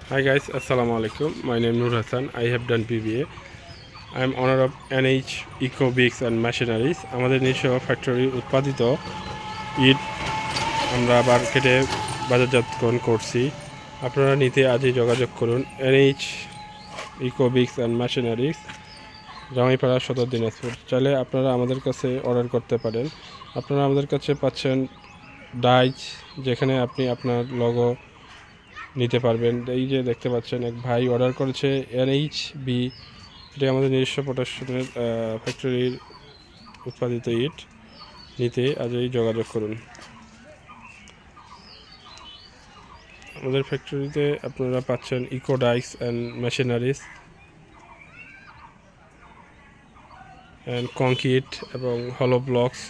Hi guys, Assalamu alaikum. My name is Nur Hassan. I have done BBA. I am owner of NH Eco Bigs and Machineries. আমাদের নিজস্ব factory উৎপাদিত ইট আমরা মার্কেটে বাজারজাতকরণ করছি। আপনারা নিতে আজই যোগাযোগ করুন NH Eco Bigs and Machineries, জামাইপাড়া, সদর দিনাজপুর। চাইলে আপনারা আমাদের কাছে অর্ডার করতে পারেন। আপনারা আমাদের কাছে পাচ্ছেন ডাইচ, যেখানে আপনি আপনার লোগো নিতে পারবেন। এই যে দেখতে পাচ্ছেন এক ভাই অর্ডার করেছে NHB, এটি আমাদের নিজস্ব প্রোডাকশনের ফ্যাক্টরির উৎপাদিত ইট। নিতে আজই যোগাযোগ করুন। আমাদের ফ্যাক্টরিতে আপনারা পাচ্ছেন eco dice and machineries and concrete এবং হলো ব্লকস।